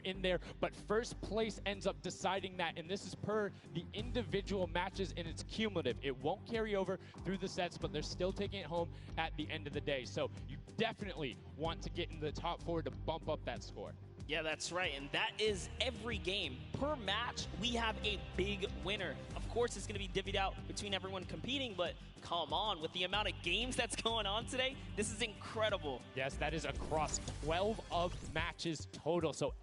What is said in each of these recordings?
in there, but first place ends up deciding that, and this is per the individual matches, and it's cumulative. It won't carry over through the sets, but they're still taking it home at the end of the day. So you definitely want to get in the top 4 to bump up that score. Yeah, that's right, and that is every game. Per match, we have a big winner. Of course, it's going to be divvied out between everyone competing, but come on, with the amount of games that's going on today, this is incredible. Yes, that is across 12 of matches total, so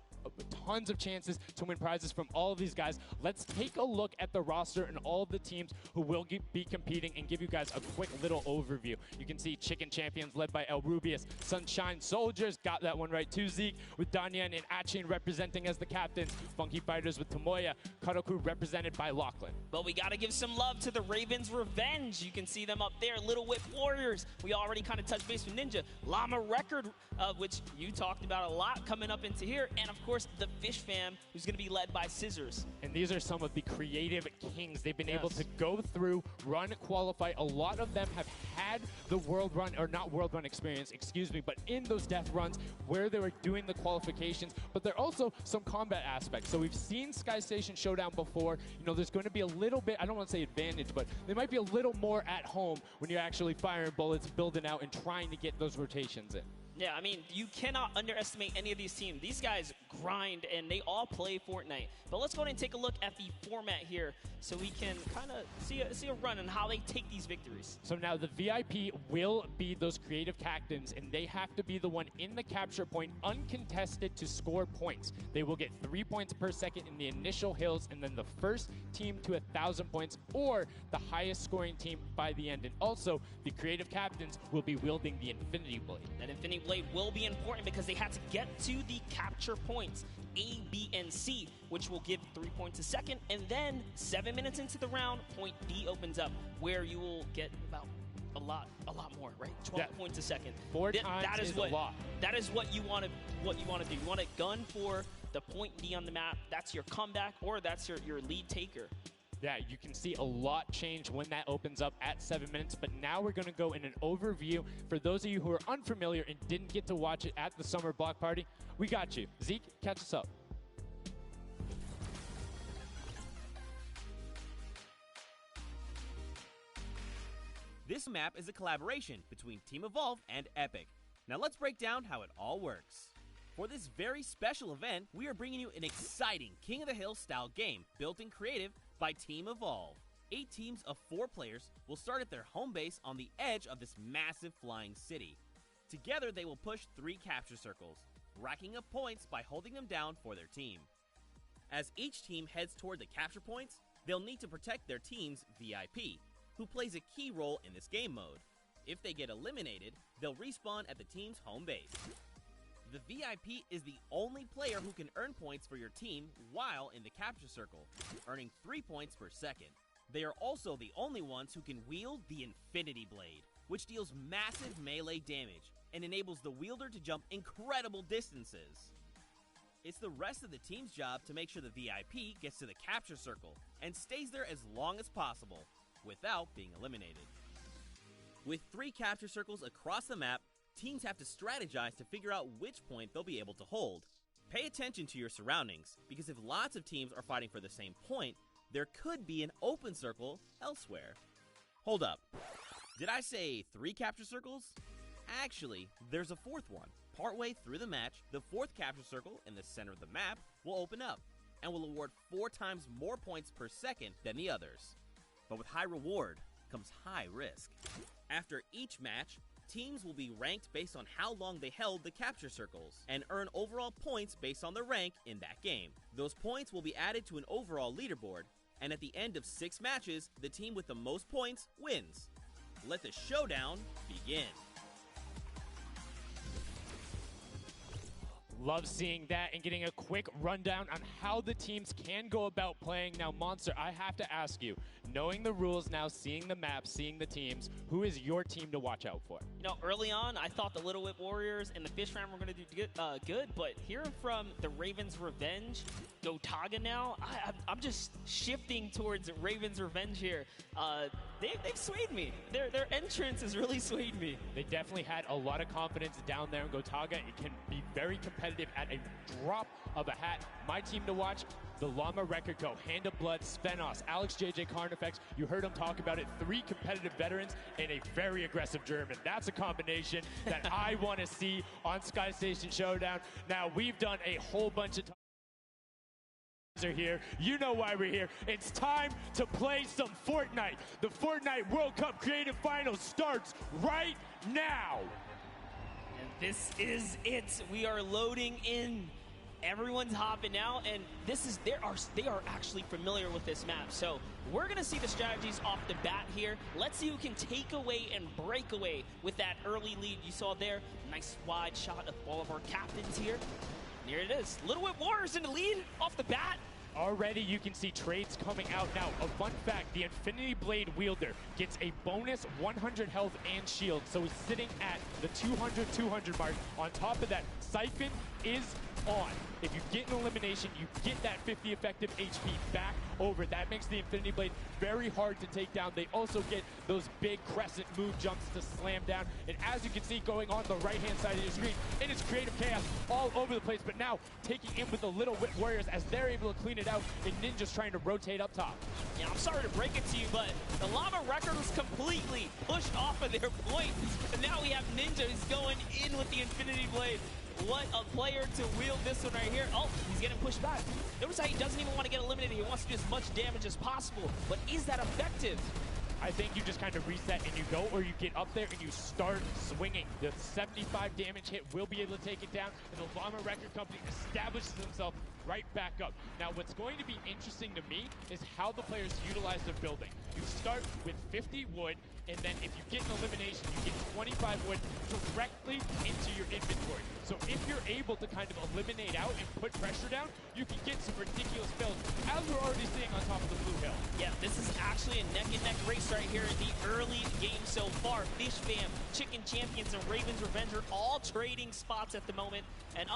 tons of chances to win prizes from all of these guys. Let's take a look at the roster and all of the teams who will be competing and give you guys a quick little overview. You can see Chicken Champions led by El Rubius, Sunshine Soldiers, got that one right too, Zeke, with Danyan and Achin representing as the captains, Funky Fighters with Tomoya, Kadoku represented by Lachlan. But we got to give some love to the Ravens Revenge. You can see them up there, Little Whip Warriors. We already kind of touched base with Ninja. Llama Record, which you talked about a lot coming up into here, and of course the Fish Fam, who's going to be led by Scissors. And these are some of the creative kings. They've been able to go through, run, qualify. A lot of them have had the world run, or not world run experience, excuse me, but in those death runs where they were doing the qualifications, but there are also some combat aspects. So we've seen Sky Station Showdown before. You know, there's going to be a little bit, I don't want to say advantage, but they might be a little more at home when you're actually firing bullets, building out, and trying to get those rotations in. Yeah, I mean, you cannot underestimate any of these teams. These guys grind, and they all play Fortnite. But let's go ahead and take a look at the format here so we can kind of see a run on how they take these victories. So now the VIP will be those creative captains, and they have to be the one in the capture point uncontested to score points. They will get 3 points per second in the initial hills, and then the first team to 1,000 points or the highest scoring team by the end. And also, the creative captains will be wielding the Infinity Blade. That Infinity Blade will be important because they had to get to the capture points A, B, and C, which will give 3 points a second, and then 7 minutes into the round, point D opens up, where you will get about a lot more, right? 12 points a second. Four times is a lot. That is what you want to do. You want to gun for the point D on the map. That's your comeback, or that's your lead taker. Yeah, you can see a lot change when that opens up at 7 minutes, but now we're going to go in an overview. For those of you who are unfamiliar and didn't get to watch it at the summer block party, we got you. Zeke, catch us up. This map is a collaboration between Team Evolve and Epic. Now let's break down how it all works. For this very special event, we are bringing you an exciting King of the Hill style game built in creative by Team Evolve. 8 teams of 4 players will start at their home base on the edge of this massive flying city. Together they will push 3 capture circles, racking up points by holding them down for their team. As each team heads toward the capture points, they'll need to protect their team's VIP, who plays a key role in this game mode. If they get eliminated, they'll respawn at the team's home base. The VIP is the only player who can earn points for your team while in the capture circle, earning 3 points per second. They are also the only ones who can wield the Infinity Blade, which deals massive melee damage and enables the wielder to jump incredible distances. It's the rest of the team's job to make sure the VIP gets to the capture circle and stays there as long as possible without being eliminated. With 3 capture circles across the map, teams have to strategize to figure out which point they'll be able to hold. Pay attention to your surroundings, because if lots of teams are fighting for the same point, there could be an open circle elsewhere. Hold up. Did I say 3 capture circles? Actually, there's a 4th one. Partway through the match, the 4th capture circle in the center of the map will open up and will award 4 times more points per second than the others. But with high reward comes high risk. After each match, teams will be ranked based on how long they held the capture circles and earn overall points based on their rank in that game. Those points will be added to an overall leaderboard, and at the end of 6 matches, the team with the most points wins. Let the showdown begin. Love seeing that and getting a quick rundown on how the teams can go about playing. Now, Monster, I have to ask you, knowing the rules now, seeing the map, seeing the teams, who is your team to watch out for? You know, early on, I thought the Little Whip Warriors and the Fish Fam were going to do good, but hearing from the Ravens Revenge, Gotaga now, I'm just shifting towards Ravens Revenge here. they've swayed me. Their entrance has really swayed me. They definitely had a lot of confidence down there in Gotaga. It can be very competitive at a drop of a hat. My team to watch, the Llama Record Co., Hand of Blood, Svenos, Alex JJ Carnifex. You heard him talk about it. 3 competitive veterans and a very aggressive German. That's a combination that I want to see on Sky Station Showdown. Now, we've done a whole bunch of are here. You know why we're here. It's time to play some Fortnite. The Fortnite World Cup Creative Finals starts right now. And this is it. We are loading in. Everyone's hopping out, and they are actually familiar with this map. So we're gonna see the strategies off the bat here. Let's see who can take away and break away with that early lead you saw there. Nice wide shot of all of our captains here. Here it is. Little Whip Warriors in the lead off the bat. Already you can see trades coming out now. A fun fact, the Infinity Blade wielder gets a bonus 100 health and shield. So he's sitting at the 200 mark. On top of that, Siphon is on. If you get an elimination, you get that 50 effective HP back over. That makes the Infinity Blade very hard to take down. They also get those big crescent move jumps to slam down. And as you can see going on the right-hand side of your screen, it is creative chaos all over the place. But now taking in with the Little Whip Warriors as they're able to clean it out, and Ninja's trying to rotate up top. Yeah, I'm sorry to break it to you, but the Llama Record was completely pushed off of their point. And now we have Ninja who's going in with the Infinity Blade. What a player to wield this one right here. Oh, he's getting pushed back. Notice how he doesn't even want to get eliminated. He wants to do as much damage as possible. But is that effective? I think you just kind of reset and you go, or you get up there and you start swinging. The 75 damage hit will be able to take it down, and the Llama Record Company establishes himself right back up. Now, what's going to be interesting to me is how the players utilize their building. You start with 50 wood, and then if you get an elimination, you get 25 wood directly into your inventory. So if you're able to kind of eliminate out and put pressure down, you can get some ridiculous builds, as we're already seeing on top of the Blue Hill. Yeah, this is actually a neck-and-neck race right here in the early game so far. Fish Fam, Chicken Champions, and Raven's Revenge are all trading spots at the moment. And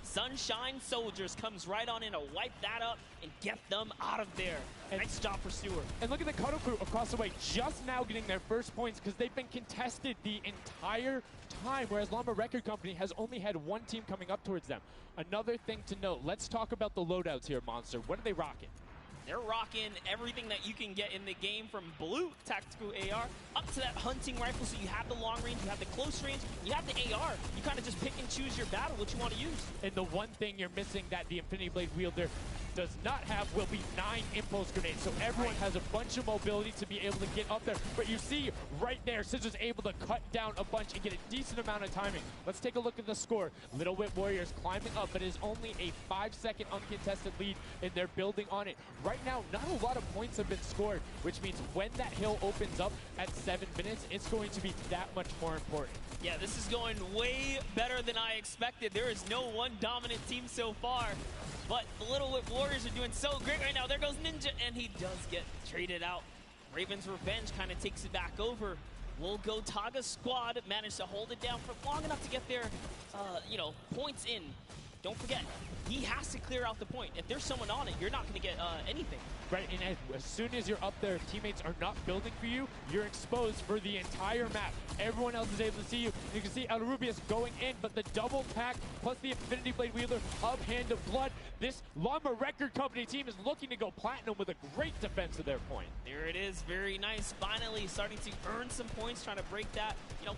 Sunshine Soldiers comes right on in to wipe that up and get them out of there. And nice job for Stewart. And look at the Cuddle Crew across the way, just now getting their first points because they've been contested the entire time, whereas Llama Record Company has only had one team coming up towards them. Another thing to note, let's talk about the loadouts here, Monster. What are they rocking? They're rocking everything that you can get in the game, from blue tactical AR up to that hunting rifle. So you have the long range, you have the close range, you have the AR. You kind of just pick and choose your battle, what you want to use. And the one thing you're missing that the Infinity Blade wielder does not have will be 9 impulse grenades. So everyone has a bunch of mobility to be able to get up there. But you see right there, Scissor's able to cut down a bunch and get a decent amount of timing. Let's take a look at the score. Little Whip Warriors climbing up, but it is only a 5-second uncontested lead, and they're building on it. Right now, not a lot of points have been scored, which means when that hill opens up at 7 minutes, it's going to be that much more important. Yeah, this is going way better than I expected. There is no one dominant team so far. But the Little Whip Warriors are doing so great right now. There goes Ninja, and he does get traded out. Raven's Revenge kind of takes it back over. Will Gotaga's squad manage to hold it down for long enough to get their, points in? Don't forget, he has to clear out the point. If there's someone on it, you're not going to get anything. Right, and as soon as you're up there, teammates are not building for you, you're exposed for the entire map. Everyone else is able to see you. You can see El Rubius going in, but the double pack plus the Infinity Blade wielder of Hand of Blood. This Llama Record Company team is looking to go platinum with a great defense of their point. There it is, very nice. Finally starting to earn some points, trying to break that,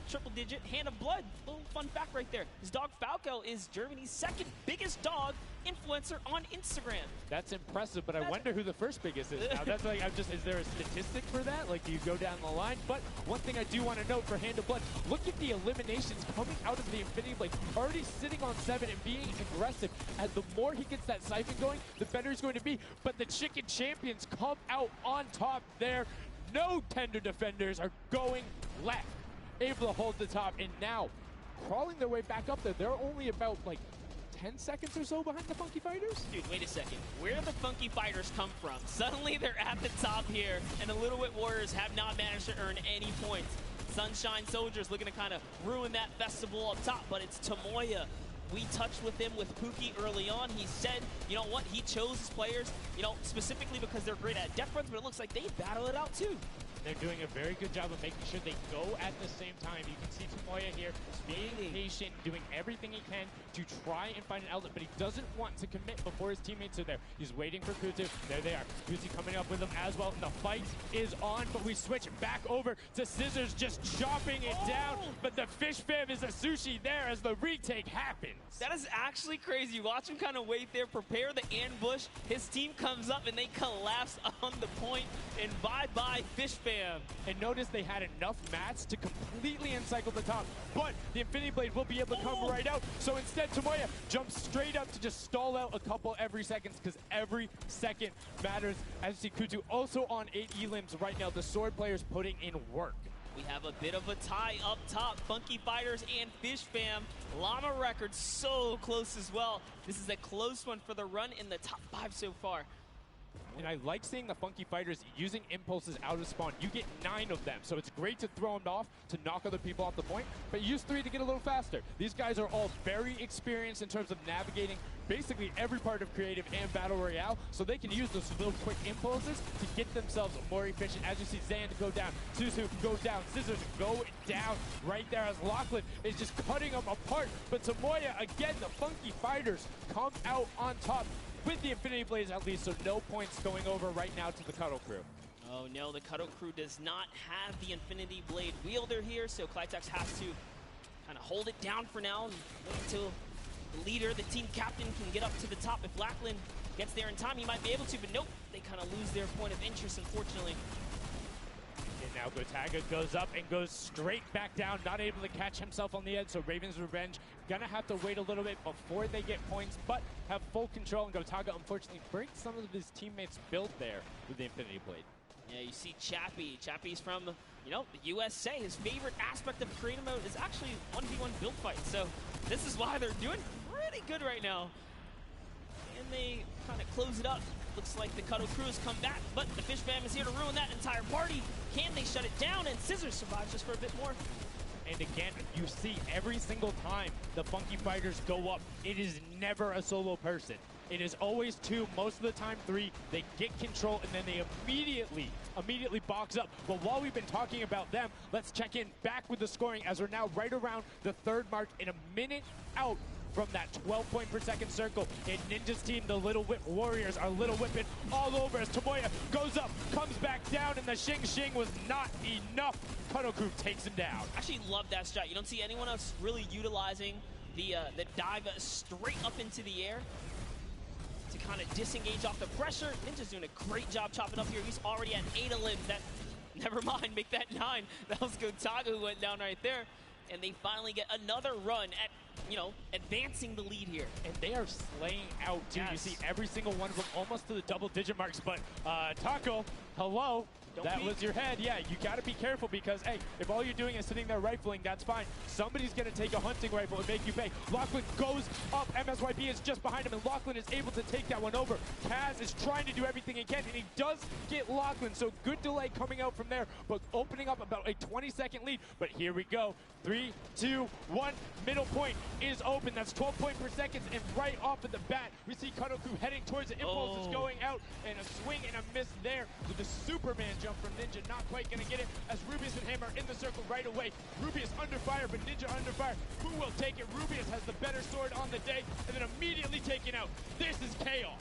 triple digit. Hand of Blood, little fun fact right there. His dog Falco is Germany's second biggest dog influencer on Instagram. That's impressive, but I wonder who the first biggest is now. That's like, is there a statistic for that? Like, do you go down the line? But one thing I do want to note for Hand of Blood, look at the eliminations coming out of the Infinity Blade. Already sitting on 7 and being aggressive. As the more he gets that siphon going, the better he's going to be. But the Chicken Champions come out on top there. No tender defenders are going left. Able to hold the top, and now crawling their way back up there. They're only about, 10 seconds or so behind the Funky Fighters? Dude, wait a second. Where do the Funky Fighters come from? Suddenly they're at the top here, and the Little Whip Warriors have not managed to earn any points. Sunshine Soldiers looking to kind of ruin that festival up top, but it's Tomoya. We touched with him with Pookie early on. He said, you know what, he chose his players, specifically because they're great at depth runs, but it looks like they battle it out too. They're doing a very good job of making sure they go at the same time. You can see Tomoya here being patient, doing everything he can to try and find an outlet, but he doesn't want to commit before his teammates are there. He's waiting for Kutu. There they are. Kutu coming up with them as well. And the fight is on, but we switch back over to Scissors just chopping it down. But the fish fam is a sushi there as the retake happens. That is actually crazy. Watch him kind of wait there, prepare the ambush. His team comes up and they collapse on the point, and bye-bye fish fam. And notice they had enough mats to completely encircle the top, but the Infinity Blade will be able to come right out. So instead, Tomoya jumps straight up to just stall out a couple every seconds, because every second matters. As you see, Kutu also on 8 elims right now. The sword players putting in work. We have a bit of a tie up top. Funky Fighters and Fish Fam. Llama Record so close as well. This is a close one for the run in the top 5 so far. And I like seeing the Funky Fighters using impulses out of spawn. You get 9 of them, so it's great to throw them off to knock other people off the point, but use 3 to get a little faster. These guys are all very experienced in terms of navigating basically every part of creative and battle royale, so they can use those little quick impulses to get themselves more efficient. As you see Zan go down, Suzu go down, Scissors go down right there as Lachlan is just cutting them apart. But Tomoya, again, the Funky Fighters come out on top with the Infinity Blades at least, so no points going over right now to the Cuddle Crew. Oh no, the Cuddle Crew does not have the Infinity Blade wielder here, so Clitex has to kind of hold it down for now and wait until the leader, the team captain, can get up to the top. If Lachlan gets there in time, he might be able to, but nope, they kind of lose their point of interest, unfortunately. And now Gotaga goes up and goes straight back down, not able to catch himself on the edge, so Raven's Revenge gonna have to wait a little bit before they get points, but have full control, and Gotaga unfortunately breaks some of his teammates' build there with the Infinity Blade. Yeah, you see Chappie. Chappie's from, you know, the USA. His favorite aspect of creative mode is actually 1v1 build fights, so this is why they're doing pretty good right now. And they kind of close it up. Looks like the Cuddle Crew has come back, but the Fish Fam is here to ruin that entire party. Can they shut it down? And Scissors survives just for a bit more. And again, you see every single time the Funky Fighters go up, it is never a solo person. It is always 2, most of the time 3. They get control and then they immediately box up. But while we've been talking about them, let's check in back with the scoring as we're now right around the 3rd mark and a minute out from that 12 point per second circle. And Ninja's team, the Little Whip Warriors, are Little Whipping all over as Tomoya goes up, comes back down, and the Xing Xing was not enough. Cuddle Crew takes him down. I actually love that strat. You don't see anyone else really utilizing the dive straight up into the air to kind of disengage off the pressure. Ninja's doing a great job chopping up here. He's already at 8 elims. That, never mind, make that 9. That was Gotaga who went down right there. And they finally get another run at, you know, advancing the lead here. And they are slaying out, too. Yes. You see every single one of them almost to the double-digit marks. But Taco, hello. That was your head. Yeah, you got to be careful because, hey, if all you're doing is sitting there rifling, that's fine. Somebody's going to take a hunting rifle and make you pay. Lachlan goes up. MSYP is just behind him, and Lachlan is able to take that one over. Kaz is trying to do everything he can, and he does get Lachlan, so good delay coming out from there, but opening up about a 20-second lead. But here we go. 3, 2, 1. Middle point is open. That's 12 point per second, and right off of the bat, we see Cuddle Crew heading towards it. Impulse is going out, and a swing and a miss there with the Superman jump from Ninja. Not quite going to get it as Rubius and Hammer in the circle right away. Rubius under fire, but Ninja under fire. Who will take it? Rubius has the better sword on the day, and then immediately taken out. This is chaos.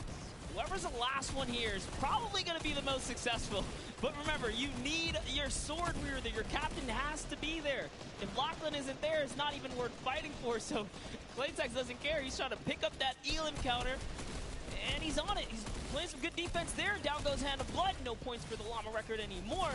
Whoever's the last one here is probably going to be the most successful. But remember, you need your sword wielder. Your captain has to be there. If Lachlan isn't there, it's not even worth fighting for. So Claytex doesn't care. He's trying to pick up that elim counter. And he's on it. He's playing some good defense there. Down goes Hand of Blood. No points for the Llama Record anymore.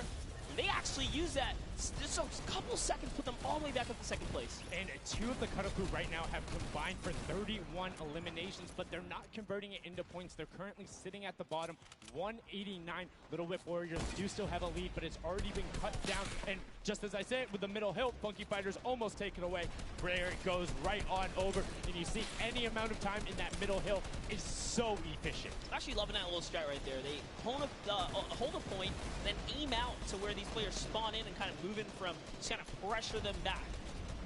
They actually use that. Just a couple seconds put them all the way back up to 2nd place. And 2 of the Cuddle Crew right now have combined for 31 eliminations, but they're not converting it into points. They're currently sitting at the bottom, 189. Little Whip Warriors do still have a lead, but it's already been cut down. And just as I said, with the middle hill, Funky Fighters almost taken away. There it goes right on over. And you see any amount of time in that middle hill is so efficient. I'm actually loving that little strat right there. They hold a point, then aim out to where these players spawn in and kind of move in from, just kind of pressure them back.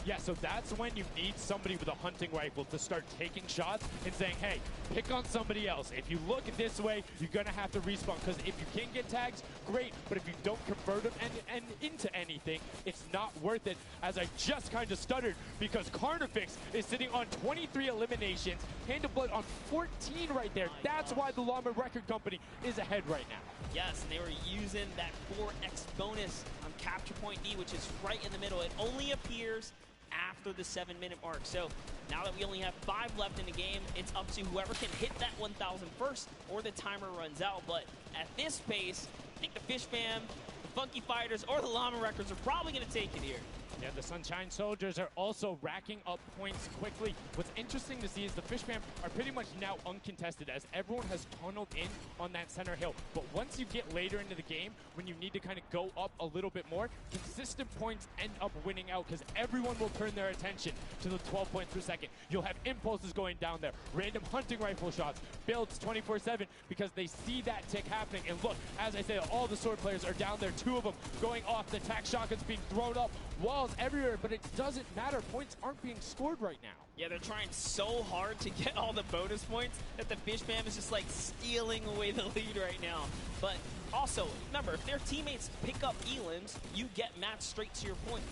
Yeah, so that's when you need somebody with a hunting rifle to start taking shots and saying, hey, pick on somebody else. If you look this way, you're going to have to respawn, because if you can get tags, great, but if you don't convert them and into anything, it's not worth it, as I just kind of stuttered, because Carnifex is sitting on 23 eliminations, Hand of Blood on 14 right there. That's why the Llama Record Company is ahead right now. Yes, and they were using that 4x bonus on Capture Point D, which is right in the middle. It only appears after the 7-minute mark. So now that we only have 5 left in the game, it's up to whoever can hit that 1,000 first or the timer runs out. But at this pace, I think the Fish Fam, the Funky Fighters, or the Llama Records are probably going to take it here. Yeah, the Sunshine Soldiers are also racking up points quickly. What's interesting to see is the Fish Fam are pretty much now uncontested, as everyone has tunneled in on that center hill. But once you get later into the game, when you need to kind of go up a little bit more, consistent points end up winning out, because everyone will turn their attention to the 12 points per second. You'll have impulses going down there, random hunting rifle shots, builds 24/7, because they see that tick happening. And look, as I said, all the sword players are down there, 2 of them going off, the tac shotguns being thrown up, walls everywhere, but it doesn't matter. Points aren't being scored right now. Yeah, they're trying so hard to get all the bonus points that the Fish Fam is just like stealing away the lead right now. But also, remember, if their teammates pick up elims, you get matched straight to your point,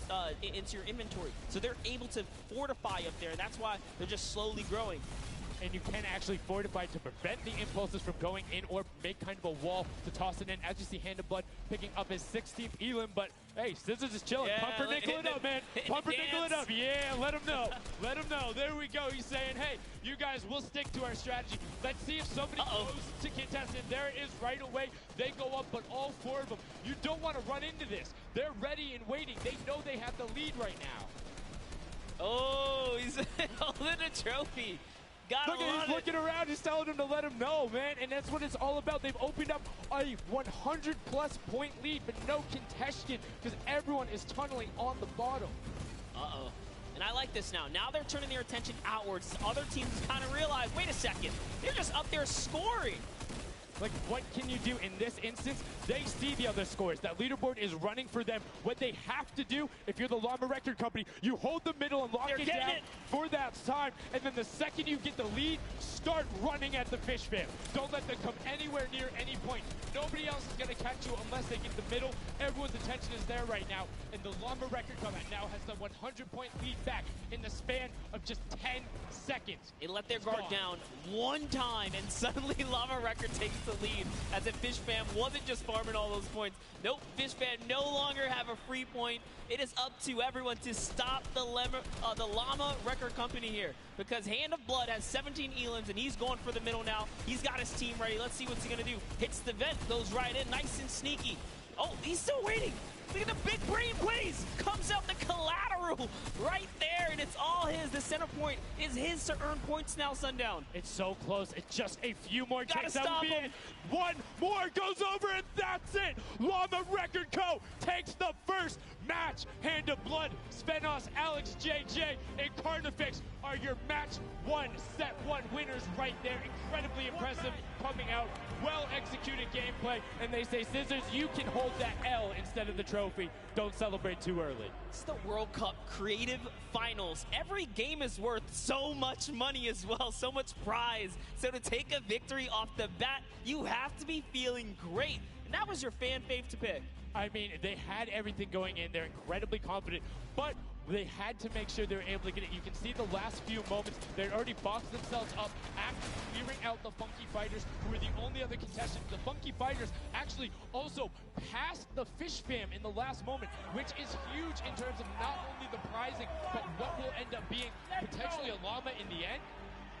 into your inventory. So they're able to fortify up there, and that's why they're just slowly growing. And you can actually fortify to prevent the impulses from going in, or make kind of a wall to toss it in. As you see, Hand of Blood picking up his 16th elim, but hey, Scissors is chilling. Yeah, Pumpernickel it up, man. Pumpernickel it up. Yeah, let him know. Let him know. There we go. He's saying, hey, you guys, we'll stick to our strategy. Let's see if somebody goes to contest it. There it is right away. They go up, but all 4 of them, you don't want to run into this. They're ready and waiting. They know they have the lead right now. Oh, he's holding a trophy. Look at, he's looking around, he's telling him to let him know, man, and that's what it's all about. They've opened up a 100-plus point lead, but no contention, because everyone is tunneling on the bottom. Uh-oh. And I like this now. Now they're turning their attention outwards. Other teams kind of realize, wait a second, they're just up there scoring. Like, what can you do in this instance? They see the other scores. That leaderboard is running for them. What they have to do, if you're the Llama Record Company, you hold the middle and lock it down for that time. And then the second you get the lead, start running at the Fish Fam. Don't let them come anywhere near any point. Nobody else is going to catch you unless they get the middle. Everyone's attention is there right now. And the Llama Record Company now has the 100-point lead back in the span of just 10 seconds. They let their guard down one time, and suddenly Llama Record takes the lead, as if Fish Fam wasn't just farming all those points. Nope, Fish Fam no longer have a free point. It is up to everyone to stop the Llama Record Company here, because Hand of Blood has 17 elims, and he's going for the middle now. He's got his team ready. Let's see what's he going to do. Hits the vent, goes right in, nice and sneaky. Oh, he's still waiting. Look at the big brain plays. Comes out the collateral right there, and it's all his. The center point is his to earn points now, Sundown. It's so close. It's just a few more Gotta ticks. stop him. One more goes over, and that's it. Llama Record Co. takes the first match. Hand of Blood, Svenos, Alex, JJ, and Carnifex are your match 1, set 1 winners right there. Incredibly impressive coming out. Well-executed gameplay, and they say, Scissors, you can hold that L instead of the trophy. Don't celebrate too early. It's the World Cup Creative Finals. Every game is worth so much money as well, so much prize. So to take a victory off the bat, you have to be feeling great. And that was your fan fave to pick. I mean, they had everything going in. They're incredibly confident, but they had to make sure they were able to get it. You can see the last few moments, they'd already boxed themselves up after clearing out the Funky Fighters, who were the only other contestant. The Funky Fighters actually also passed the Fish Fam in the last moment, which is huge in terms of not only the prizing, but what will end up being potentially a llama in the end.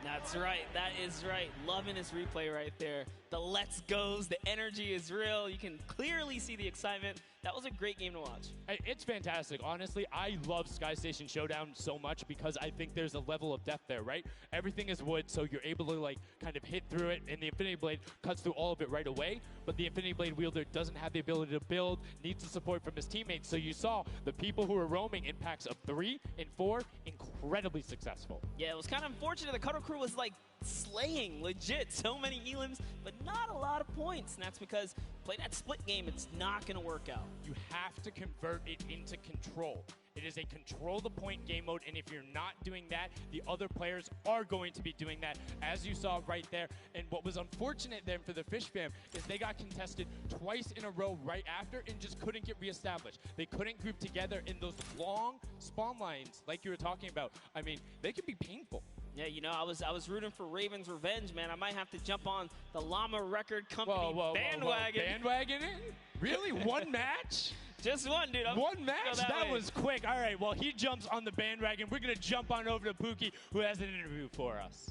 That's right. That is right. Loving this replay right there. The let's goes, the energy is real. You can clearly see the excitement. That was a great game to watch. It's fantastic. Honestly, I love Sky Station Showdown so much because I think there's a level of depth there, right? Everything is wood, so you're able to like kind of hit through it, and the Infinity Blade cuts through all of it right away, but the Infinity Blade wielder doesn't have the ability to build, needs the support from his teammates. So you saw the people who were roaming in packs of 3 and 4, incredibly successful. Yeah, it was kind of unfortunate. The Cutter Crew was like slaying, legit. So many elims, but not a lot of points. And that's because play that split game, it's not going to work out. You have to convert it into control. It is a control the point game mode, and if you're not doing that, the other players are going to be doing that, as you saw right there. And what was unfortunate then for the Fish fam is they got contested twice in a row right after and just couldn't get reestablished. They couldn't group together in those long spawn lines like you were talking about. I mean, they could be painful. Yeah, you know, I was rooting for Raven's revenge, man. I might have to jump on the Llama Record Company bandwagon. Bandwagon it? Really? One match? Just one, dude. One match? That was quick. All right, well, he jumps on the bandwagon. We're going to jump on over to Pookie, who has an interview for us.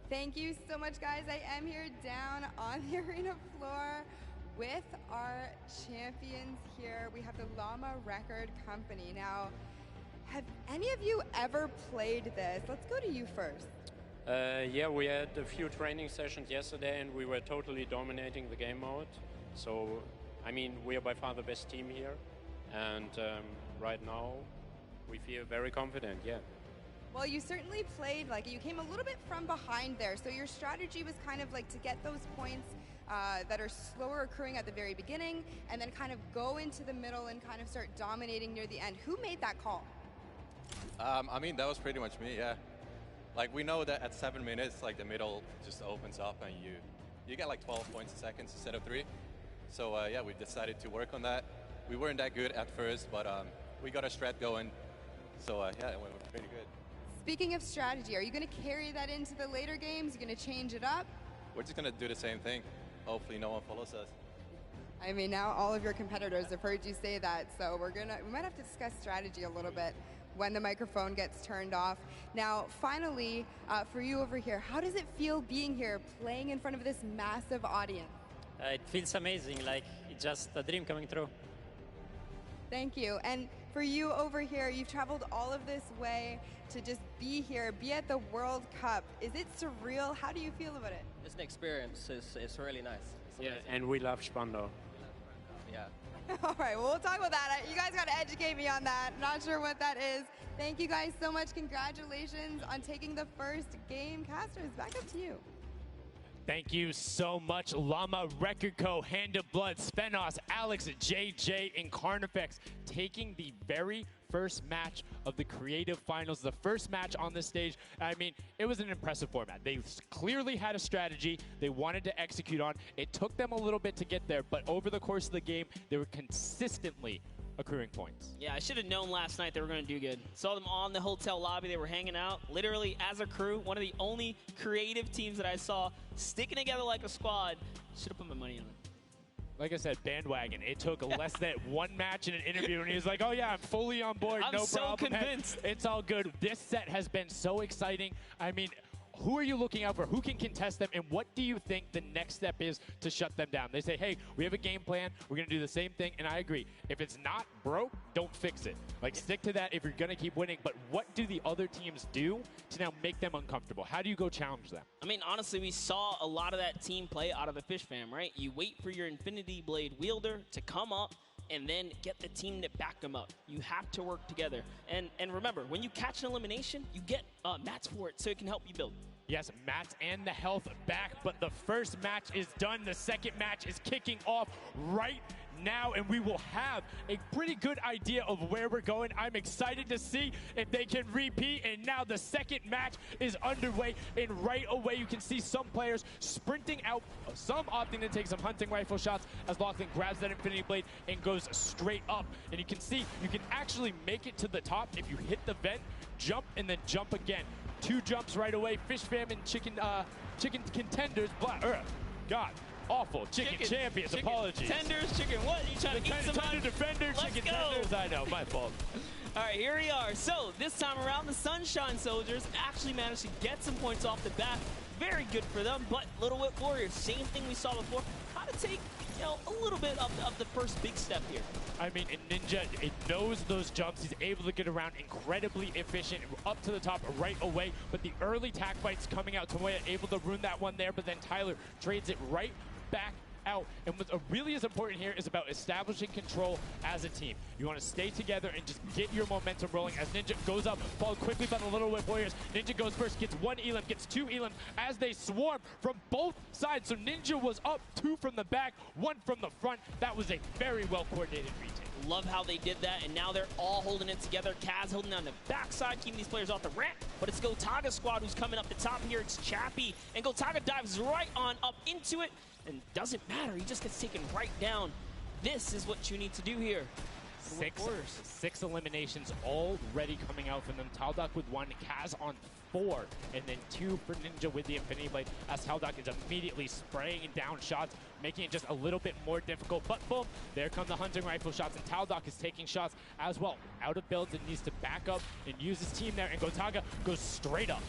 Thank you so much, guys. I am here down on the arena floor with our champions here. We have the Llama Record Company. Now, have any of you ever played this? Let's go to you first. Yeah, we had a few training sessions yesterday and we were totally dominating the game mode. So, I mean, we are by far the best team here. And right now, we feel very confident, yeah. Well, you certainly played, like, you came a little bit from behind there. So your strategy was kind of like to get those points that are slower accruing at the very beginning and then kind of go into the middle and kind of start dominating near the end. Who made that call? I mean, that was pretty much me, yeah. Like, we know that at 7 minutes, like, the middle just opens up and you get like 12 points a second instead of 3. So, yeah, we decided to work on that. We weren't that good at first, but we got a strat going. So, yeah, it went pretty good. Speaking of strategy, are you going to carry that into the later games? You're going to change it up? We're just going to do the same thing. Hopefully no one follows us. I mean, now all of your competitors have heard you say that, so we might have to discuss strategy a little bit when the microphone gets turned off. Now, finally, for you over here, how does it feel being here, playing in front of this massive audience? It feels amazing, like it's just a dream coming true. Thank you. And for you over here, you've traveled all of this way to just be here, be at the World Cup. Is it surreal? How do you feel about it? It's an experience. It's really nice. Yeah, and we love Spandau. Yeah. All right, well, we'll talk about that. You guys got to educate me on that. Not sure what that is. Thank you guys so much. Congratulations on taking the first game. Casters, back up to you. Thank you so much, Llama Record Co., Hand of Blood, Spenos, Alex, JJ, and Carnifex taking the very first match of the Creative Finals, the first match on the stage. I mean, it was an impressive format. They clearly had a strategy they wanted to execute on. It took them a little bit to get there, but over the course of the game, they were consistently accruing points. Yeah, I should have known last night they were going to do good. Saw them on the hotel lobby. They were hanging out, literally as a crew. One of the only creative teams that I saw sticking together like a squad. Should have put my money on it. Like I said, bandwagon. It took less than one match in an interview, and he was like, oh, yeah, I'm fully on board. I'm no so problem. convinced. It's all good. This set has been so exciting. I mean, who are you looking out for? Who can contest them? And what do you think the next step is to shut them down? They say, hey, we have a game plan. We're going to do the same thing. And I agree. If it's not broke, don't fix it. Like, stick to that if you're going to keep winning. But what do the other teams do to now make them uncomfortable? How do you go challenge them? I mean, honestly, we saw a lot of that team play out of the Fish fam, right? You wait for your Infinity Blade wielder to come up and then get the team to back them up. You have to work together. And remember, when you catch an elimination, you get mats for it so it can help you build. Yes, mats and the health back, but the first match is done. The second match is kicking off right now, and we will have a pretty good idea of where we're going. I'm excited to see if they can repeat, and now the second match is underway, and right away you can see some players sprinting out, some opting to take some hunting rifle shots as Lachlan grabs that Infinity Blade and goes straight up. And you can see you can actually make it to the top if you hit the vent, jump, and then jump again. 2 jumps right away. Fish fam and chicken contenders. God, awful. Chicken champions. Chicken apologies. Tenders, chicken what? You trying to eat some tender defender, Let's chicken go. tenders. I know, my fault. All right, here we are. So this time around, the Sunshine Soldiers actually managed to get some points off the bat. Very good for them, but Little Whip Warriors, same thing we saw before. How to take, a little bit of the first big step here. I mean, Ninja, it knows those jumps. He's able to get around incredibly efficient, up to the top right away. But the early tack fights coming out, Tomoya able to ruin that one there, but then Tyler trades it right back out. And what's really is important here is about establishing control as a team. You want to stay together and just get your momentum rolling as Ninja goes up, followed quickly by the Little Whip Warriors. Ninja goes first, gets 1 elim, gets 2 elims as they swarm from both sides. So Ninja was up 2 from the back, 1 from the front. That was a very well coordinated retake. Love how they did that, and now they're all holding it together. Kaz holding on the backside, keeping these players off the ramp, but it's Gotaga squad who's coming up the top here. It's Chappie, and Gotaga dives right on up into it, and doesn't matter, he just gets taken right down. This is what you need to do here. Six eliminations already coming out from them. Taldock with 1, Kaz on 4, and then 2 for Ninja with the Infinity Blade, as Taldock is immediately spraying down shots, making it just a little bit more difficult. But boom, there come the hunting rifle shots, and Taldock is taking shots as well. Out of builds and needs to back up and use his team there, and Gotaga goes straight up.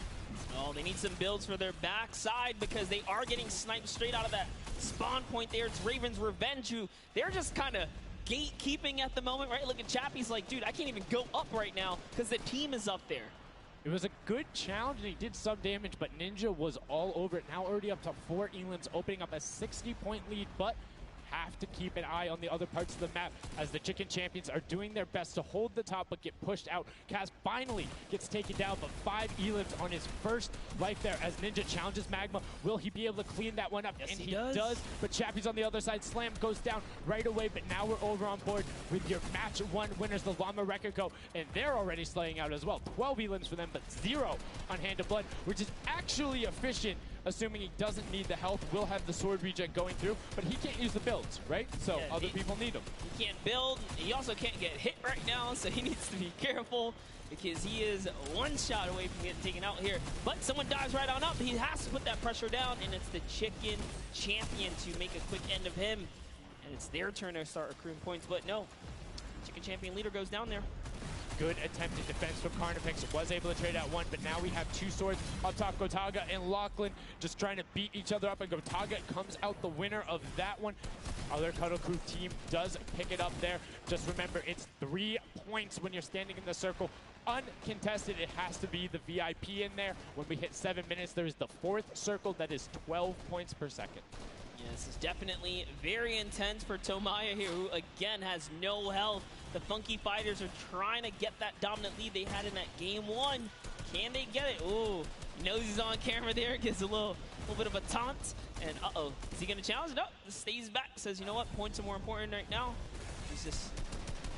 Oh, they need some builds for their backside because they are getting sniped straight out of that spawn point there. It's Raven's Revenge, who they're just kind of gatekeeping at the moment, right? Look at Chappie's like, dude, I can't even go up right now because the team is up there. It was a good challenge, and he did some damage, but Ninja was all over it. Now already up to 4 elims, opening up a 60-point lead, but have to keep an eye on the other parts of the map as the Chicken Champions are doing their best to hold the top but get pushed out. Kaz finally gets taken down, but 5 elims on his first life there as Ninja challenges Magma. Will he be able to clean that one up? Yes, and he does. But Chappie's on the other side. Slam goes down right away, but now we're over on board with your match 1 winners, the Llama Rekiko, and they're already slaying out as well. 12 elims for them, but 0 on Hand of Blood, which is actually efficient. Assuming he doesn't need the health, will have the sword regen going through, but he can't use the builds, right? So yeah, other people need them. He can't build. He also can't get hit right now, so he needs to be careful because he is 1 shot away from getting taken out here. But someone dives right on up. He has to put that pressure down, and it's the Chicken Champion to make a quick end of him. And it's their turn to start accruing points, but no. Chicken Champion leader goes down there. Good attempted defense from Carnifex. Was able to trade out 1, but now we have 2 swords up top. Gotaga and Lachlan just trying to beat each other up, and Gotaga comes out the winner of that one. Other Cuddle Crew team does pick it up there. Just remember, it's 3 points when you're standing in the circle. Uncontested, it has to be the VIP in there. When we hit 7 minutes, there's the 4th circle that is 12 points per second. Yeah, this is definitely very intense for Tomaya here, who again has no health. The Funky Fighters are trying to get that dominant lead they had in that game 1. Can they get it? Ooh, knows he's on camera there, gives a little bit of a taunt. And uh-oh, is he gonna challenge? No, stays back, says, you know what, points are more important right now. He's just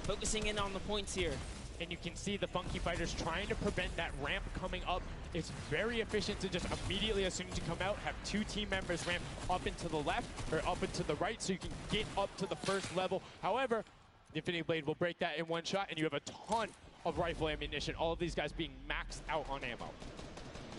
focusing in on the points here. And you can see the Funky Fighters trying to prevent that ramp coming up. It's very efficient to just immediately, as soon as you come out, have 2 team members ramp up and to the left or up and to the right so you can get up to the first level. However, the Infinity Blade will break that in 1 shot, and you have a ton of rifle ammunition. All of these guys being maxed out on ammo.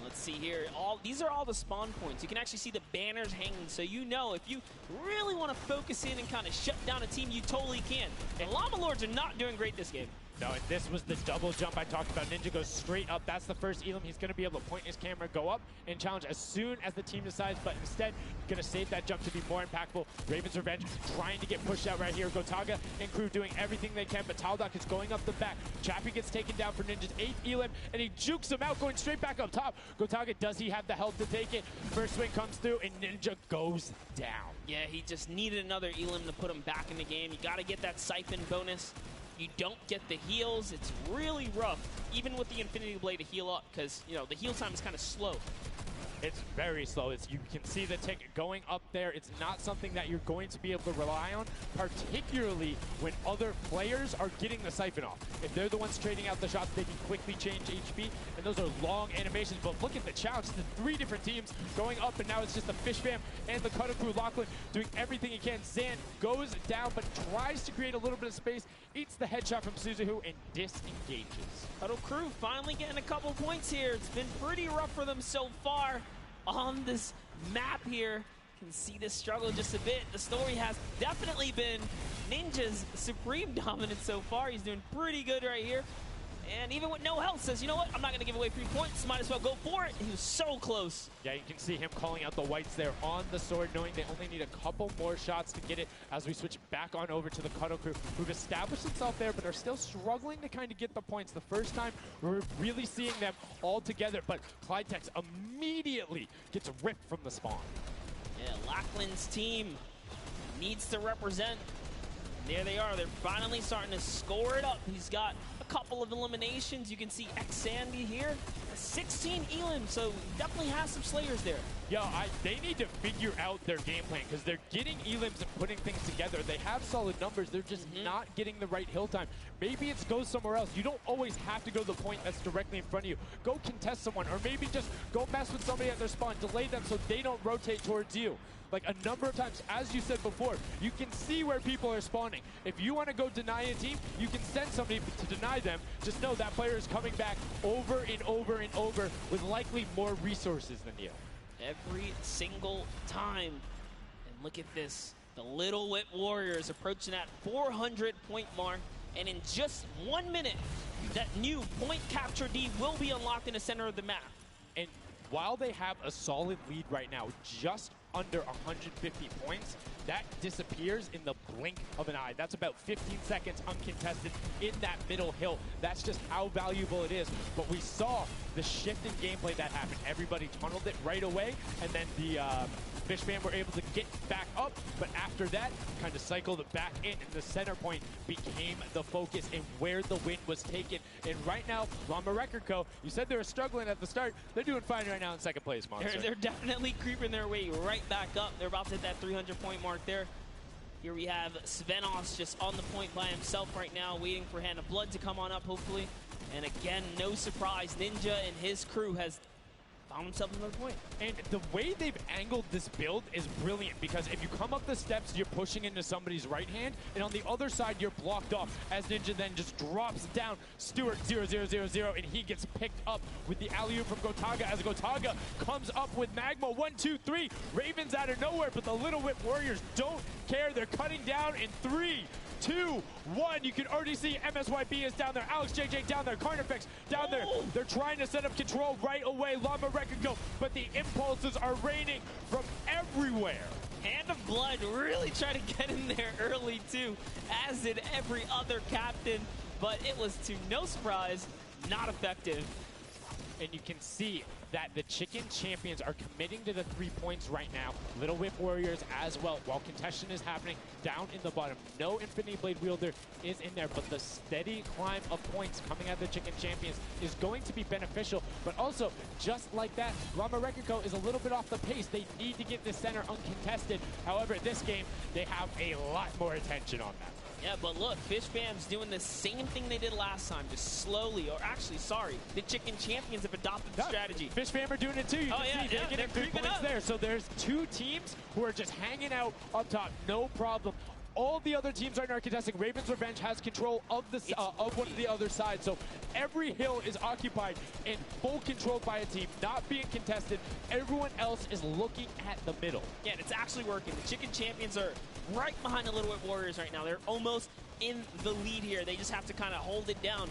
Let's see here. These are all the spawn points. You can actually see the banners hanging, so you know if you really want to focus in and kind of shut down a team, you totally can. And Llama Lords are not doing great this game. No, and this was the double jump I talked about. Ninja goes straight up. That's the first elim. He's going to be able to point his camera, go up, and challenge as soon as the team decides, but instead, going to save that jump to be more impactful. Raven's Revenge trying to get pushed out right here. Gotaga and crew doing everything they can, but Taldock is going up the back. Chappie gets taken down for Ninja's 8th elim, and he jukes him out, going straight back up top. Gotaga, does he have the health to take it? First swing comes through, and Ninja goes down. Yeah, he just needed another elim to put him back in the game. You got to get that siphon bonus. You don't get the heals. It's really rough, even with the Infinity Blade to heal up, because, you know, the heal time is kind of slow. It's very slow. You can see the tick going up there. It's not something that you're going to be able to rely on, particularly when other players are getting the siphon off. If they're the ones trading out the shots, they can quickly change HP, and those are long animations. But look at the challenge. The 3 different teams going up, and now it's just the Fish Fam and the Cutter Crew. Lachlan doing everything he can. Zan goes down, but tries to create a little bit of space, eats the headshot from Suzuhu, and disengages. Cuddle Crew finally getting a couple points here. It's been pretty rough for them so far on this map here. Can see this struggle just a bit. The story has definitely been Ninja's supreme dominance so far. He's doing pretty good right here. And even with no health, says, you know what, I'm not going to give away 3 points. Might as well go for it. He was so close. Yeah, you can see him calling out the whites there on the sword, knowing they only need a couple more shots to get it as we switch back on over to the Cuddle Crew, who've established themselves there, but are still struggling to kind of get the points. The first time we're really seeing them all together, but Clydetex immediately gets ripped from the spawn. Yeah, Lachlan's team needs to represent. There they are. They're finally starting to score it up. He's got a couple of eliminations. You can see X-Sandy here, 16 Elim, so definitely has some Slayers there. Yo, they need to figure out their game plan because they're getting Elims and putting things together. They have solid numbers. They're just not getting the right hill time. Maybe it's go somewhere else. You don't always have to go to the point that's directly in front of you. Go contest someone, or maybe just go mess with somebody at their spawn. Delay them so they don't rotate towards you. Like a number of times, as you said before, you can see where people are spawning. If you want to go deny a team, you can send somebody to deny them. Just know that player is coming back over and over and over with likely more resources than you. Every single time. And look at this. The Little Whip Warriors approaching that 400-point mark. And in just 1 minute, that new point capture D will be unlocked in the center of the map. And while they have a solid lead right now, just under 150 points, that disappears in the blink of an eye. That's about 15 seconds uncontested in that middle hill. That's just how valuable it is. But we saw the shift in gameplay that happened. Everybody tunneled it right away, and then the Fish Fam were able to get back up, but after that, kind of cycled it back in, and the center point became the focus and where the win was taken. And right now, Llama Record Co., you said they were struggling at the start. They're doing fine right now in second place, Monster. They're definitely creeping their way right back up. They're about to hit that 300-point mark there. Here we have Svenos just on the point by himself right now, waiting for Hand of Blood to come on up, hopefully. And again, no surprise, Ninja and his crew has found himself another point. And the way they've angled this build is brilliant, because if you come up the steps, you're pushing into somebody's right hand, and on the other side, you're blocked off, as Ninja then just drops down Stewart 0-0-0-0, and he gets picked up with the alley-oop from Gotaga, as Gotaga comes up with Magma 1-2-3. Ravens out of nowhere, but the Little Whip Warriors don't care. They're cutting down in 3, 2, 1. You can already see MSYB is down there. Alex JJ down there. Carnifex down there. They're trying to set up control right away. Llama Record go, but the impulses are raining from everywhere. Hand of Blood really tried to get in there early too, as did every other captain, but it was to no surprise, not effective. And you can see that the Chicken Champions are committing to the 3 points right now. Little Whip Warriors as well, while contention is happening down in the bottom. No Infinity Blade Wielder is in there, but the steady climb of points coming out of the Chicken Champions is going to be beneficial. But also, just like that, Llama Record Co. is a little bit off the pace. They need to get the center uncontested. However, this game, they have a lot more attention on that. Yeah, but look, Fish Fam's doing the same thing they did last time, just slowly, or actually, sorry, the Chicken Champions have adopted the strategy. Fish Fam are doing it too. You can see they're getting 3 points there. So there's 2 teams who are just hanging out up top, no problem. All the other teams right now are contesting. Raven's Revenge has control of the of one of the other sides. So every hill is occupied and full controlled by a team, not being contested. Everyone else is looking at the middle. Yeah, and it's actually working. The Chicken Champions are right behind the Little Whip Warriors right now. They're almost in the lead here. They just have to kind of hold it down.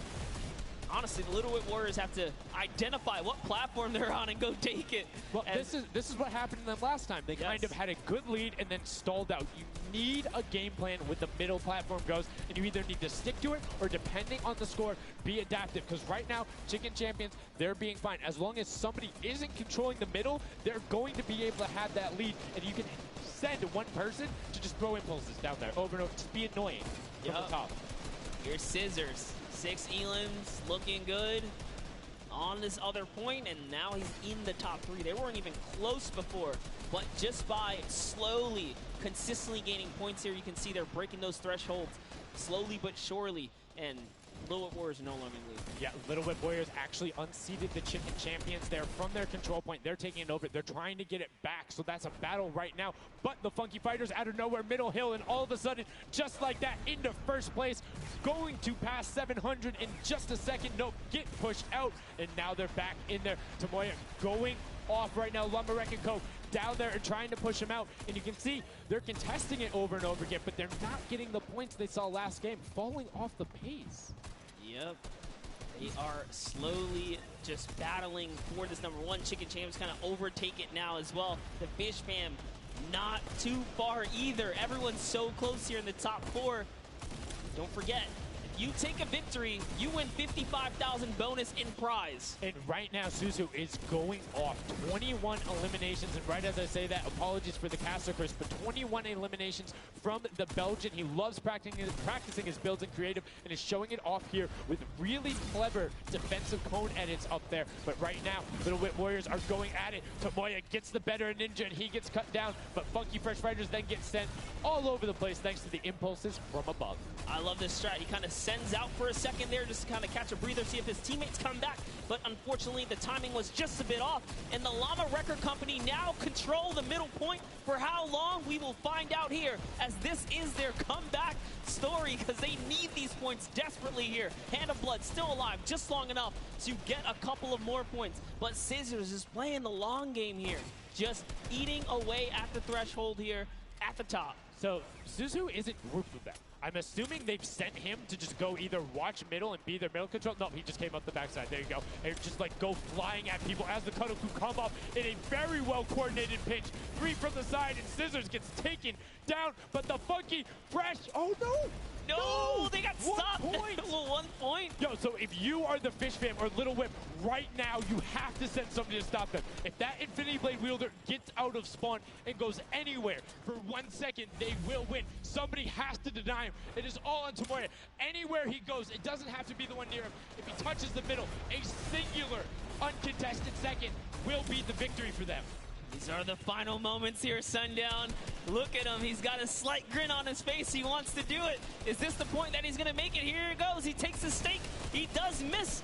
Honestly, the Little Whip Warriors have to identify what platform they're on and go take it. Well, this is what happened to them last time. They kind of had a good lead and then stalled out. You need a game plan with the middle platform goes, and you either need to stick to it or, depending on the score, be adaptive. Because right now, Chicken Champions, they're being fine. As long as somebody isn't controlling the middle, they're going to be able to have that lead, and you can send one person to just throw impulses down there over and over. Just be annoying from the top. Here's Scissors. 6 Elims looking good on this other point, and now he's in the top 3. They weren't even close before, but just by slowly, consistently gaining points here, you can see they're breaking those thresholds slowly but surely, and Little Whip Warriors are no longer in the lead. Yeah, Little Whip Warriors actually unseated the Chicken Champions there from their control point. They're taking it over. They're trying to get it back, so that's a battle right now. But the Funky Fighters out of nowhere, middle hill, and all of a sudden, just like that, into first place, going to pass 700 in just a second. Nope, get pushed out, and now they're back in there. Tomoya going off right now. Llama Record Co. down there and trying to push him out, and you can see they're contesting it over and over again, but they're not getting the points they saw last game, falling off the pace. Yep. They are slowly just battling for this number 1. Chicken Champs kind of overtake it now as well. The Fish Fam not too far either. Everyone's so close here in the top 4. Don't forget, if You take a victory, you win 55,000 bonus in prize. And right now, Suzu is going off. 21 eliminations, and right as I say that, apologies for the caster curse, but 21 eliminations from the Belgian. He loves practicing his builds in creative and is showing it off here with really clever defensive cone edits up there. But right now, Little Whip Warriors are going at it. Tomoya gets the better of Ninja, and he gets cut down, but Funky Fresh Fighters then get sent all over the place thanks to the impulses from above. I love this strat. He kind of sends out for a second there just to kind of catch a breather, see if his teammates come back. But unfortunately, the timing was just a bit off. And the Llama Record Company now control the middle point. For how long, we will find out here, as this is their comeback story, because they need these points desperately here. Hand of Blood still alive just long enough to get a couple of more points. But Scissors is playing the long game here, just eating away at the threshold here at the top. So Suzu isn't grouped with them. I'm assuming they've sent him to just go either watch middle and be their middle control. No, he just came up the backside. There you go. And just like go flying at people as the Cuddle Crew come up in a very well coordinated pinch. 3 from the side, and Scissors gets taken down. But the Funky Fresh, oh no! No, they got stopped. 1 point. Well, 1 point. Yo, so if you are the Fish Fam or Little Whip, right now you have to send somebody to stop them. If that Infinity Blade wielder gets out of spawn and goes anywhere for 1 second, they will win. Somebody has to deny him. It is all on Tomoya. Anywhere he goes, it doesn't have to be the one near him. If he touches the middle, a singular uncontested second will be the victory for them. These are the final moments here, Sundown. Look at him. He's got a slight grin on his face. He wants to do it. Is this the point that he's going to make it? Here it goes. He takes the stake. He does miss.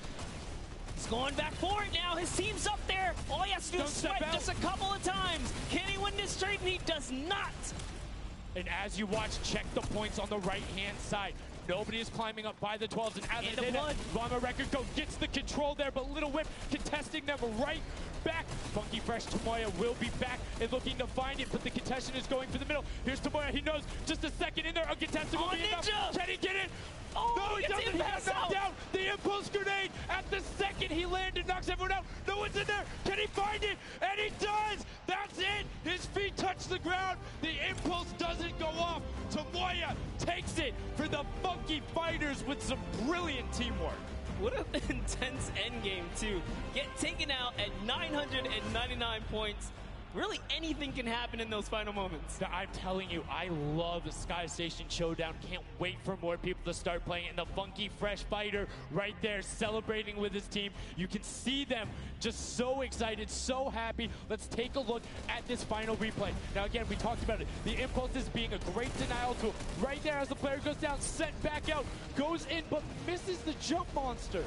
He's going back for it now. His team's up there. All he has to do is swipe just a couple of times. Can he win this trade? And he does not. And as you watch, check the points on the right-hand side. Nobody is climbing up by the 12s. And as they did, Llama Record Go gets the control there, but Little Whip contesting them right back. Funky Fresh Tomoya will be back and looking to find it, but the contestant is going for the middle. Here's Tomoya. He knows just a second in there. Uncontested will be enough. Can he get it? Oh, no, he doesn't. He got knocked down. The impulse grenade at the second he landed knocks everyone out. No one's in there. Can he find it? And he does. That's it. His feet touch the ground. The impulse doesn't go off. Tomoya takes it for the Funky Fighters with some brilliant teamwork. What an intense endgame, too. Get taken out at 999 points. Really, anything can happen in those final moments. I'm telling you, I love the Sky Station Showdown. Can't wait for more people to start playing. And the Funky Fresh Fighter right there celebrating with his team. You can see them just so excited, so happy. Let's take a look at this final replay. Now, again, we talked about it. The impulse is being a great denial tool. Right there as the player goes down, sent back out, goes in, but misses the jump monster.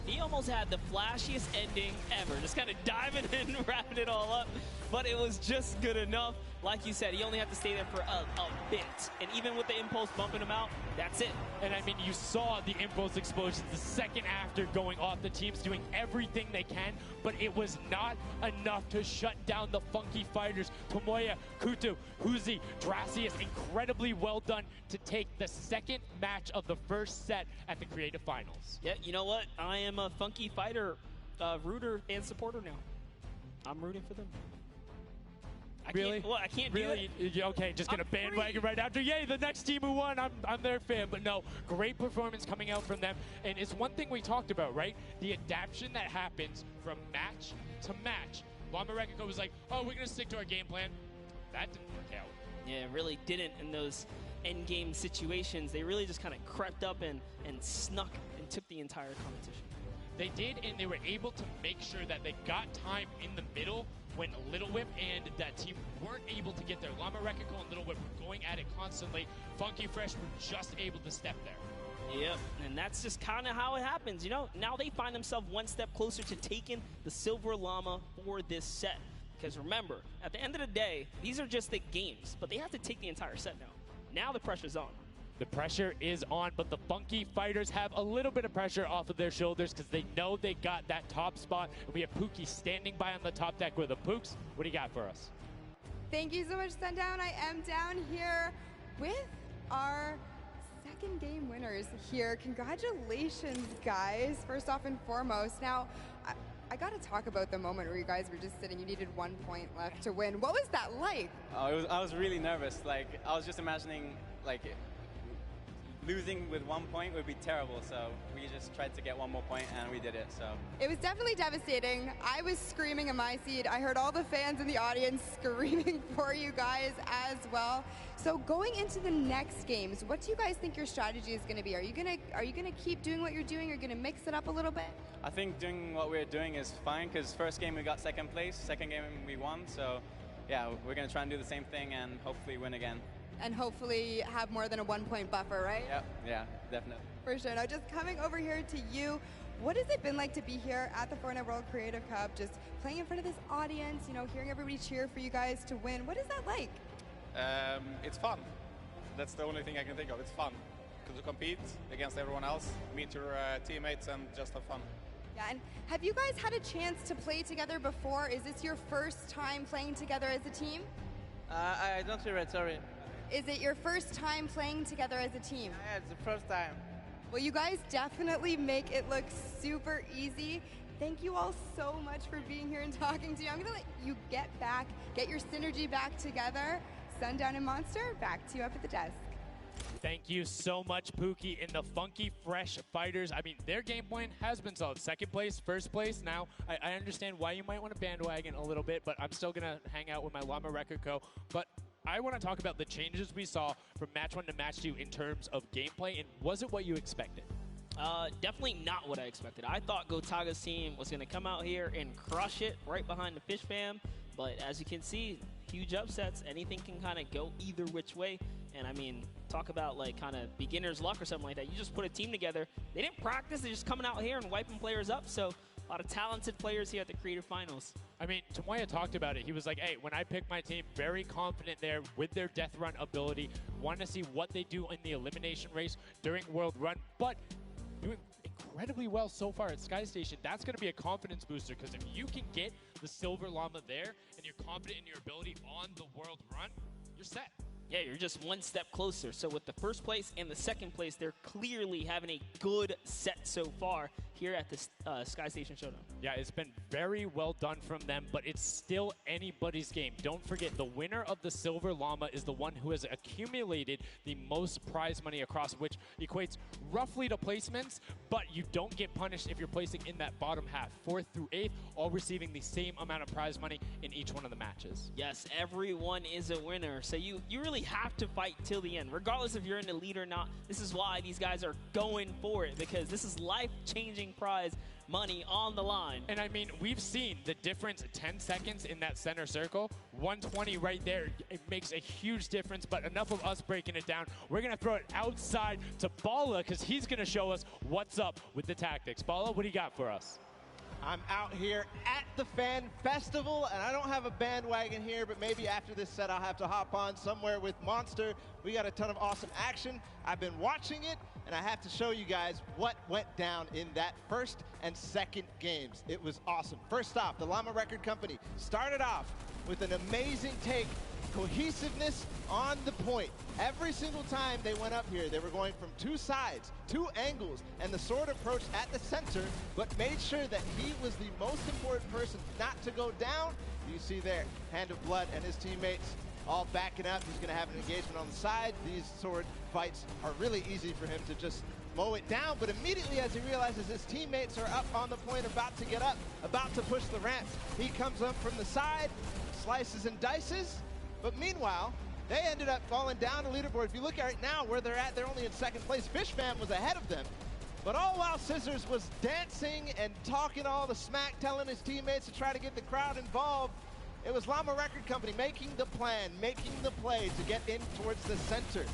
He almost had the flashiest ending ever. Just kind of diving in, wrapping it all up. But it was just good enough. Like you said, he only had to stay there for a bit. And even with the impulse bumping him out, that's it. And I mean, you saw the impulse explosions the second after going off. The team's doing everything they can, but it was not enough to shut down the Funky Fighters. Tomoya, Kutu, Huzi, Dracius, incredibly well done to take the second match of the first set at the Creative Finals. Yeah, you know what? I am a Funky Fighter rooter and supporter now. I'm rooting for them. Really? I can't really? do it. Okay, just gonna bandwagon right after. Yay, the next team who won. I'm their fan. But no, great performance coming out from them. And it's one thing we talked about, right? The adaptation that happens from match to match. Llama Record was like, oh, we're gonna stick to our game plan. That didn't work out. Yeah, it really didn't in those end game situations. They really just kind of crept up and snuck and took the entire competition. They did, and they were able to make sure that they got time in the middle when Little Whip and that team weren't able to get there. Llama Record and Little Whip were going at it constantly. Funky Fresh were just able to step there. Yep, and that's just kind of how it happens, you know? Now they find themselves one step closer to taking the Silver Llama for this set. Because remember, at the end of the day, these are just the games, but they have to take the entire set now. Now the pressure's on. The pressure is on, but the Funky Fighters have a little bit of pressure off of their shoulders because they know they got that top spot. And we have Pookie standing by on the top deck with the Pooks. What do you got for us? Thank you so much, Sundown. I am down here with our second game winners here. Congratulations, guys, first off and foremost. Now, I got to talk about the moment where you guys were just sitting. You needed 1 point left to win. What was that like? I was really nervous. Like, I was just imagining, like, losing with 1 point would be terrible. So we just tried to get 1 more point, and we did it. So It was definitely devastating. I was screaming in my seat. I heard all the fans in the audience screaming for you guys as well. So going into the next games, what do you guys think your strategy is going to be? Are you gonna keep doing what you're doing? Or are you gonna mix it up a little bit? I think doing what we're doing is fine because first game we got second place, second game we won. So yeah, we're going to try and do the same thing and hopefully win again. And hopefully have more than a 1 point buffer, right? Yep, yeah, definitely. For sure. Now, just coming over here to you, what has it been like to be here at the Fortnite World Creative Cup, just playing in front of this audience, you know, hearing everybody cheer for you guys to win? What is that like? It's fun. That's the only thing I can think of. It's fun to compete against everyone else, meet your teammates, and just have fun. Yeah, and have you guys had a chance to play together before? Is this your first time playing together as a team? I don't hear it, sorry. Is it your first time playing together as a team? Yeah, it's the first time. Well, you guys definitely make it look super easy. Thank you all so much for being here and talking to me. I'm going to let you get your synergy back together. Sundown and Monster, back to you up at the desk. Thank you so much, Pookie. And the Funky Fresh Fighters, I mean, their game plan has been solid. Second place, first place. Now, I understand why you might want to bandwagon a little bit, but I'm still going to hang out with my Llama Record Co. But I want to talk about the changes we saw from match 1 to match 2 in terms of gameplay, and was it what you expected? Definitely not what I expected. I thought Gotaga's team was going to come out here and crush it right behind the Fish Fam, but as you can see, huge upsets. Anything can kind of go either which way, and I mean, talk about like kind of beginner's luck or something like that. You just put a team together. They didn't practice. They're just coming out here and wiping players up, so a lot of talented players here at the Creative Finals. I mean, Tomoya talked about it. He was like, hey, when I pick my team, very confident there with their death run ability. Want to see what they do in the elimination race during World Run, but doing incredibly well so far at Sky Station. That's going to be a confidence booster, because if you can get the Silver Llama there and you're confident in your ability on the World Run, you're set. Yeah, you're just one step closer. So with the first place and the second place, they're clearly having a good set so far here at the Sky Station Showdown. Yeah, it's been very well done from them, but it's still anybody's game. Don't forget, the winner of the Silver Llama is the one who has accumulated the most prize money across, which equates roughly to placements, but you don't get punished if you're placing in that bottom half. 4th through 8th, all receiving the same amount of prize money in each one of the matches. Yes, everyone is a winner. So you really have to fight till the end, regardless if you're in the lead or not. This is why these guys are going for it, because this is life-changing prize money on the line. And I mean, we've seen the difference, 10 seconds in that center circle, 120 right there. It makes a huge difference, but enough of us breaking it down. We're going to throw it outside to Bala, because he's going to show us what's up with the tactics. Bala, what do you got for us? I'm out here at the Fan Festival, and I don't have a bandwagon here, but maybe after this set I'll have to hop on somewhere with Monster. We got a ton of awesome action. I've been watching it, and I have to show you guys what went down in that first and second games. It was awesome. First off, the Llama Record Company started off with an amazing take. Cohesiveness on the point. Every single time they went up here, they were going from 2 sides, 2 angles, and the sword approached at the center, but made sure that he was the most important person not to go down. You see there, Hand of Blood and his teammates all backing up. He's going to have an engagement on the side. These sword fights are really easy for him to just mow it down, but immediately as he realizes his teammates are up on the point, about to get up, about to push the ramps, he comes up from the side, slices and dices. But meanwhile, they ended up falling down the leaderboard. If you look at it now, where they're at, they're only in second place. Fish Fam was ahead of them. But all while Scissors was dancing and talking all the smack, telling his teammates to try to get the crowd involved, it was Llama Record Company making the plan, making the play to get in towards the center.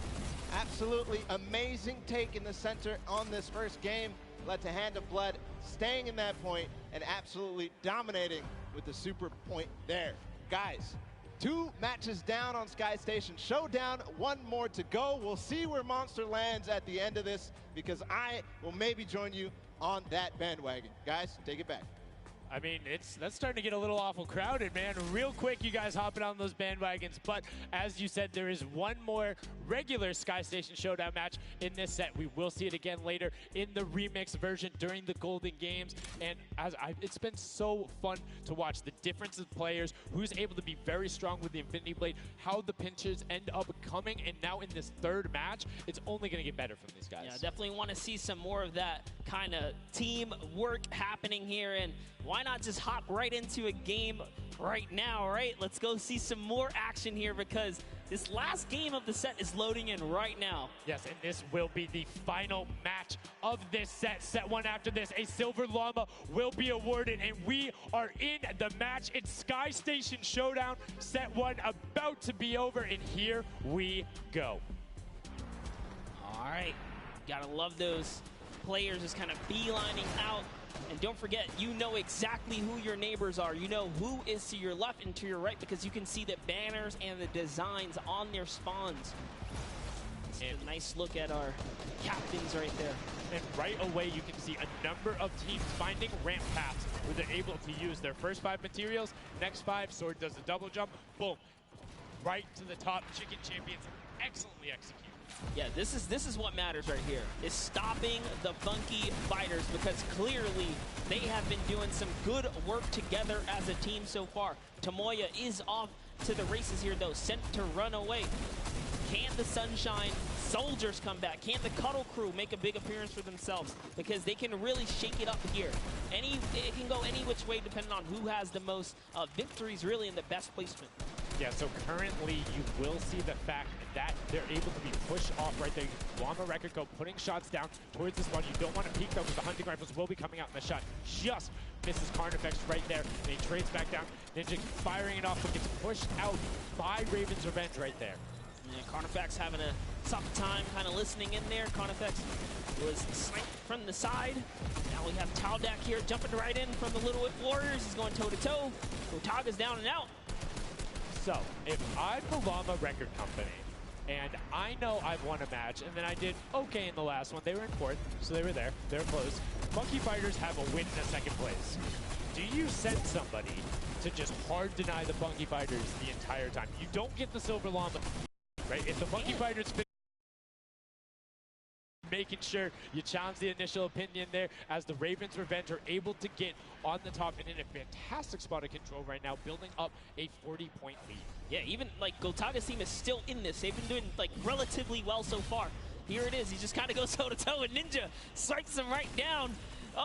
Absolutely amazing take in the center on this first game. Led to Hand of Blood staying in that point and absolutely dominating with the super point there. Guys, 2 matches down on Sky Station Showdown, 1 more to go. We'll see where Monster lands at the end of this, because I will maybe join you on that bandwagon. Guys, take it back. I mean, that's starting to get a little awful crowded, man. Real quick, you guys hopping on those bandwagons. But as you said, there is one more regular Sky Station Showdown match in this set. We will see it again later in the remix version during the Golden Games. And it's been so fun to watch the difference of players, who's able to be very strong with the Infinity Blade, how the pinches end up coming. And now in this third match, it's only going to get better from these guys. Yeah, definitely want to see some more of that kind of team work happening here. And why not just hop right into a game right now, right? Let's go see some more action here because this last game of the set is loading in right now. Yes, and this will be the final match of this set. Set one after this, a Silver Llama will be awarded, and we are in the match. It's Sky Station Showdown. Set one about to be over, and here we go. All right, gotta love those players just kind of beelining out. And don't forget, you know exactly who your neighbors are. You know who is to your left and to your right because you can see the banners and the designs on their spawns. It's a nice look at our captains right there. And right away, you can see a number of teams finding ramp paths where they're able to use their first 5 materials. Next 5, Sword does a double jump. Boom. Right to the top. Chicken Champions excellently executed. Yeah, this is what matters right here, is stopping the funky fighters because clearly they have been doing some good work together as a team so far. Tomoya is off to the races here though, sent to run away. Can the Sunshine Soldiers come back? Can the Cuddle Crew make a big appearance for themselves? Because they can really shake it up here. It can go any which way depending on who has the most victories really in the best placement. Yeah, so currently you will see the fact that they're able to be pushed off right there. Llama Record Go putting shots down towards this one. You don't want to peek though because the hunting rifles will be coming out in the shot. Just misses Carnifex right there. And he trades back down. Ninja firing it off but gets pushed out by Raven's Revenge right there. Yeah, Carnifex having a tough time kind of listening in there. Carnifex was sniped from the side. Now we have Taldak here jumping right in from the Little Warriors. He's going toe-to-toe. Gotaga's down and out. So, if I'm the Llama Record Company, and I know I've won a match, and then I did okay in the last one, they were in 4th, so they were there, they're close. Monkey Fighters have a win in a 2nd place. Do you send somebody to just hard deny the Monkey Fighters the entire time? You don't get the Silver Llama, right? If the Monkey Fighters making sure you challenge the initial opinion there as the Ravens Revenge are able to get on the top and in a fantastic spot of control right now, building up a 40-point lead. Yeah, even like Gotaga's team is still in this. They've been doing like relatively well so far. Here it is. He just kind of goes toe-to-toe and Ninja strikes him right down. Oh.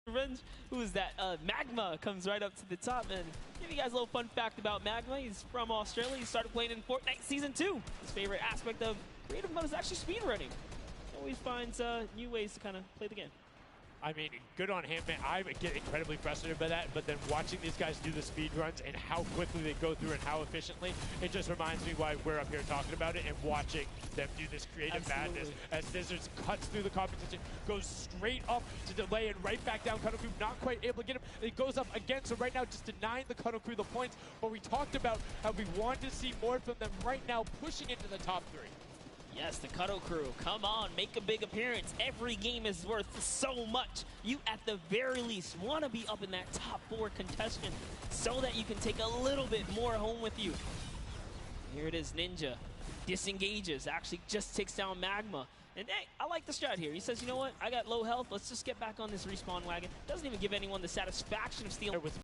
Revenge. Who is that? Magma comes right up to the top. And give you guys a little fun fact about Magma. He's from Australia. He started playing in Fortnite Season 2. His favorite aspect of creative mode is actually speedrunning. Always finds new ways to kind of play the game. I mean, good on him, man. I get incredibly frustrated by that, but then watching these guys do the speed runs and how quickly they go through and how efficiently, it just reminds me why we're up here talking about it and watching them do this creative madness as Scissors cuts through the competition, goes straight up to delay and right back down. Cuddle Crew not quite able to get him. It goes up again, so right now just denying the Cuddle Crew the points, but we talked about how we want to see more from them right now, pushing into the top 3. Yes, the Cuddle Crew, come on, make a big appearance. Every game is worth so much. You, at the very least, want to be up in that top 4 contestant so that you can take a little bit more home with you. Here it is, Ninja. Disengages, actually just takes down Magma. And hey, I like the strat here. He says, you know what, I got low health, let's just get back on this respawn wagon. Doesn't even give anyone the satisfaction of stealing. With